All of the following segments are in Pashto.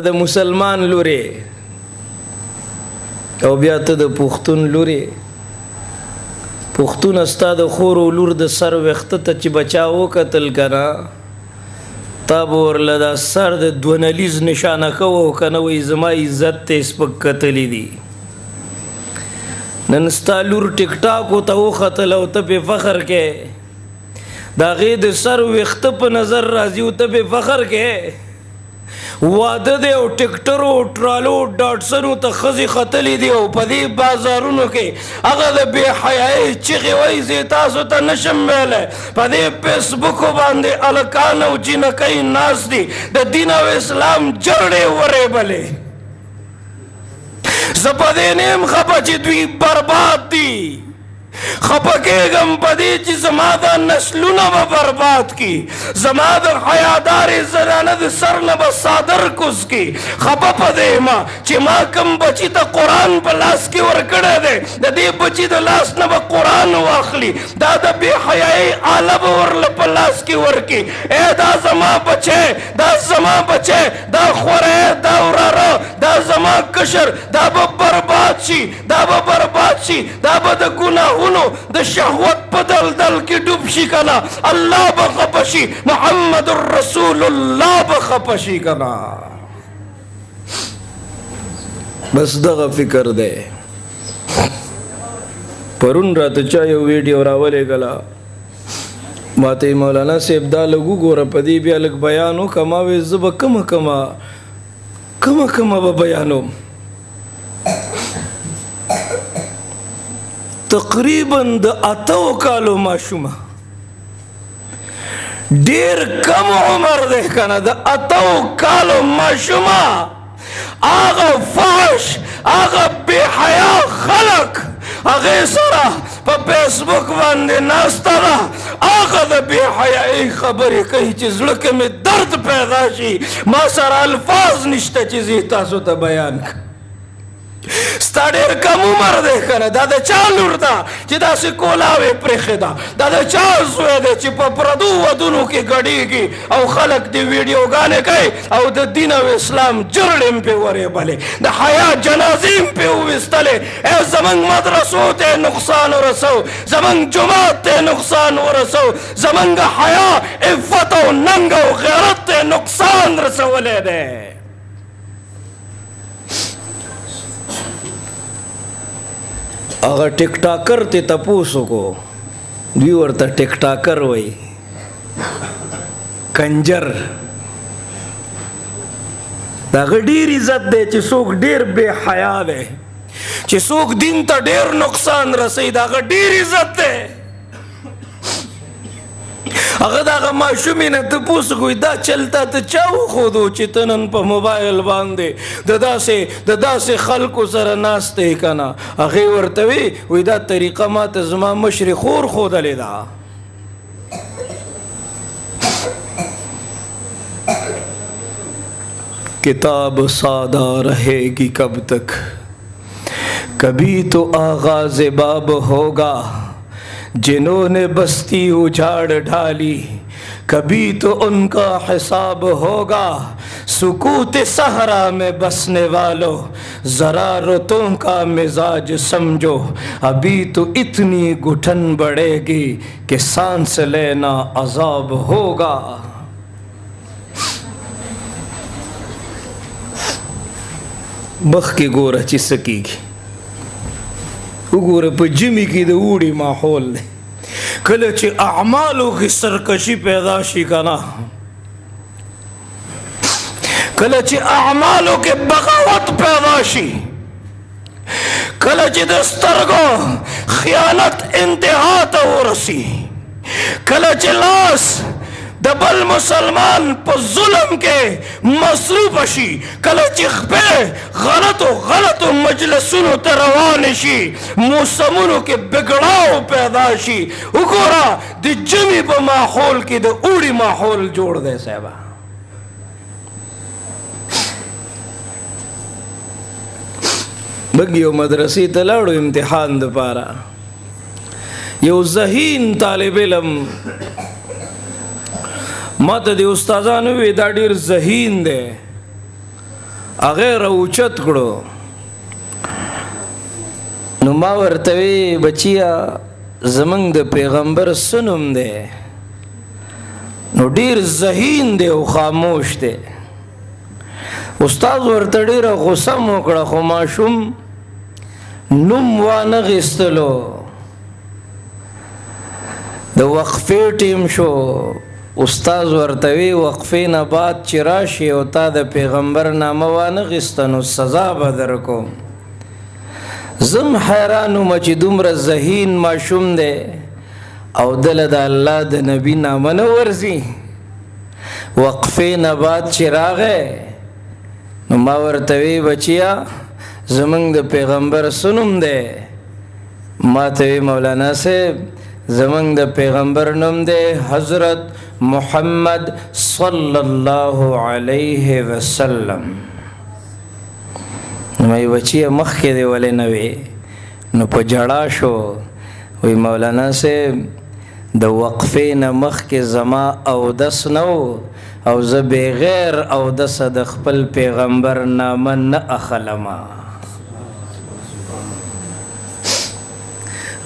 د مسلمان لوري او بیا ته د پښتون لوري پښتون استاد خور او لور د سر وخت ته چې بچاو قتل کنا تاب ورله د سر د دونلیز نشانه کو کنه وې زما عزت ته سپک قتل دي نن ستالور ټیک ټاک او ته قتل او ته په فخر کې دا غي د سر وخت په نظر راځي او ته په فخر کې واده دی او ټیکټر او ټرالو ډاټسنو ته خزي خطلې دی او په دې بازارونو کې هغه د بے حیاي چغې وایي زه تاسو ته نشم ویلی په دې فیسبوک باندې الکان او جنکۍ ناست دي د دین او اسلام جرړې ورېبلې زه په دې نه یم خفه چې دوی برباد دي خفه کېږم په دې چې زما دا نسلونه به برباد کی زما د حیادارې زنانه د سر نه به څادر کوز کی خفه په دې ما چې ما کوم بچي ته قرآن په لاس کې ورکړی دی د دې بچي د لاس نه به قرآن واخلي دا د بې حیایۍ آله به ورله په لاس کې ورکي ای دا زما بچی دا زما بچی دا خوری دا وراره دا زما کشر دا به برباد شي دا به برباد شي دا به د ګناهونو د شهوت په دلدل کې ډوب شي کنا الله به خفه شي محمد رسول الله به خفه شي کنا بس دغه فکر دی پرون راته چا یو ویډیو راولېږله ماته مولانا صاحب دا لږ وګوره په دې بیا لږ بیان وکړه ما وې زه به کومه به بیانوم تقریبا د 8 کالو ماشومه ډیر کم عمر دی کنه د 8 کالو ماشومه هغه فحش هغه بې حیا خلک هغې سره په فیسبوک باندې ناسته ده هغه د بې حیایۍ خبرې کوي چې زړه کې مې درد پیدا شي ما سره الفاظ نشته چې زه تاسو ته بیان کړم ستا ډېر کم عمر دی که نه دا د چا لور ده چې داسې کولاوې پرېښې ده دا د چا زوی دی چې په پردو ودونو کې ګډېږي او خلک دې ویډیوګانې کوي او د دین او اسلام جرړې م پې ورېبلې د حیا جنازې م پې وویستلې ای زموږ مدرسو ته یې نقصان ورسو زموږ جومات ته یې نقصان ورسو زموږ حیا عفت او ننګ او غیرت ته یې نقصان رسولی دی هغه ټیک ټاکر ته تپوس وکړو دوی ورته ټیک ټاکر وایي کنجر د هغه ډېر عزت دی چې څوک ډېر بې حیا دی چې څوک دین ته ډېر نقصان رسوي د هغه ډېر عزت دی هغه د هغه ماشومې نه تپوس کوي دا چلته ته چا وښودو چې ته نن په موبایل باندې د داسې خلکو سره ناست دی که نه هغې ورته وی دا طریقه ما ته زما مشرې خور ښودلې ده کتاب سادہ رہے گی کب تک کبھی تو آغاز باب ہوگا جنہوں نے بستی اجاڑ ڈالی کبھی تو ان کا حساب ہوگا سکوت صحرا میں بسنے والوں ذرا رتوں کا مزاج سمجھو ابھی تو اتنی گھٹن بڑھے گی کہ سانس لینا عذاب ہوگا مخ کې ګوره چې څه کېږي وګوره په ژمي کې د اوړي ماحول دی کله چې اعمالو کې سرکشي پیدا شي که نه کله چې اعمالو کې بغاوت پیدا شي کله چې د سترګو خیانت انتها ته ورسي کله چې لاس د بل مسلمان په ظلم کې مصروف شي کله چې خپې غلطو مجلسونو ته روان شي موسمونو کې بګړاو پیدا شي وګوره د ژمي په ماحول کې د اوړي ماحول جوړ دی صاحبه موږ یو مدرسې ته لاړو امتحان دپاره یو ذهین طالب علم ما ته د استادانو وی دا ډېر ذهین دی هغه راوچت کړو. نو ما ورته وی بچیا زمونږ د پیغمبر سنم دی؟ نو ډیر ذهین دی او خاموش دی. استاد ورته ډیره غوسه مو کړه خو ماشوم نوم وانه غیستلو. د وقفې ټیم شو. استاد ورته وی وقفې نه بعد چې راشي او تا د پیغمبر نامه وانه غیسته نو سزا به درکوم. زم حیران وم چې دومره ذهین ماشوم دی او دله د الله د نبي نامه نه ورځي. وقفې نه بعد چې راغی نو ما ورته وی بچیا زمونږ د پیغمبر سنم دی؟ ما ته وی مولانا صاحب زمونږ د پیغمبر نوم دی حضرت محمد صلی الله علیه وسلم. نو مې بچیا مخکې دی ولې نه وی؟ نو په جړا شو. وی مولانا صاحب د وقفې نه مخکې زما اودس نه و او زه بغیر اودسه د خپل پیغمبر نامه نه اخلمه.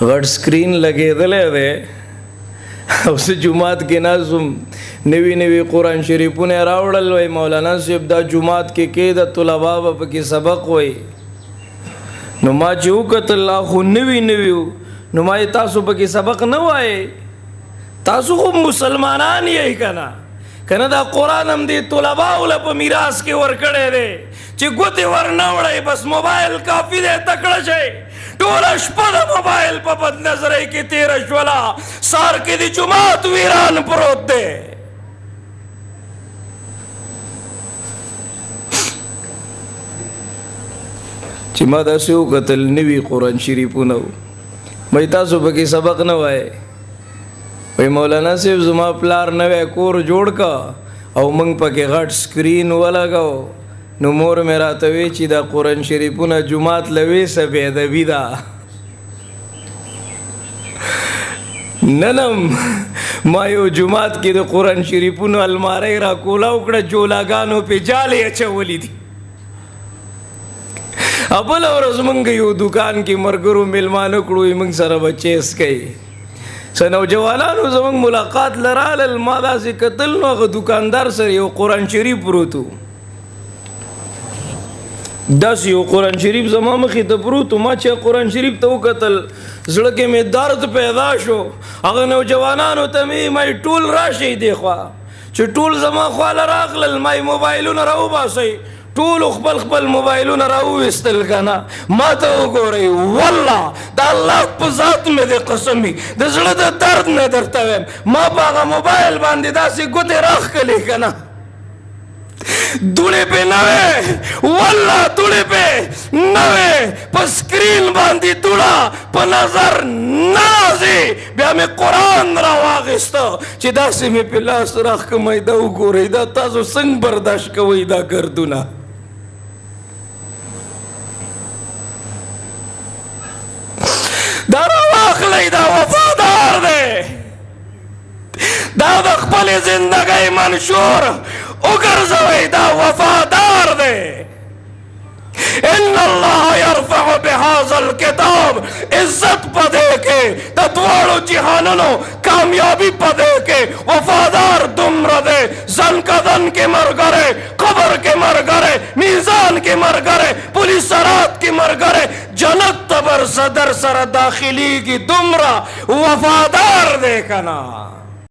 غټ سکرین لګېدلی دی او زه جومات کې ناست وم. نوي نوي قرآن شریفونه راوړل. وی مولانا صاحب دا جومات کې کېده طلبا به پکې سبق وی. نو ما چې وکتل لا خو نوي نوي و. نو ما یې تاسو پکې سبق نه وایې؟ تاسو خو مسلمانان یې که نه دا قرآن هم دې طلباو له په میراث کې ورکړی دی چې ګوتې ورنه وړئ بس موبایل کافي دی تکړه شئ. ټوله شپه د موبایل په بد نظرۍ کې تېره شوله. سار کې د جومات ویران پروت دی. چې ما داسې وکتل نوي قرآن شریفونه و. مې تاسو پکې سبق نه وایې؟ وی مولانا صاحب زما پلار نوی کور جوړ کا او موږ پکې غټ سکرین ولګاو. نو مور مې راته وی چې دا قرآن شریفونه جومات له ویسه بې ادبي ده. ننم ما یو جومات کې د قرآن شریفونو الماری را کولاو کړه جولاګانو پې جالې اچولي دي. بله ورځ موږ یو دوکان کې ملګرو میلمانه کړو. موږ سره به چیس کوي. څه نوجوانانو زموږ ملاقات لرالل. ما داسې کتل نو هغه دوکاندار سره یو قرآن شریف پروت و. داسې یو قرآن شریف زما مخې ته پروت و. ما چې قرآن شریف ته وکتل زړه کې مې درد پیدا شو. هغه نوجوانانو ته مې ټول راشئ دې خوا. چې ټول زما خواله راغلل ما موبایلونه راوباسئ. ټولو خپل خپل موبایلونه راوویستل که نه. ما ته وګورئ والله د الله په ذات مې د قسمي د زړه د درد نه درته وایم ما په هغه موبایل باندې داسې ګوتې راښکلې که نه. دوړې پې نه وې والله دوړې پې نه وې. په سکرین باندې دوړه په نظر نه راځي. بیا مې قرآن راواخیسته چې داسې مې پې لاس راښکمئ. دا وګورئ دا تاسو څنګه برداشت کوئ دا ګردونه. دا راواخلئ دا وفادار دی. دا د خپلې زندګۍ منشور وګرځوئ دا وفادار دی. ان الله يرفع بهذا الكتاب عزت پدې کې د دواړو جهانونو کامیابی پدې کې وفادار دومره دی. زنکدن کې مرګره قبر کې مرګره میزان کې مرګره پولیس سرات کې مرګره جنت تبر صدر سره داخلي کې دومره وفادار دی که نه.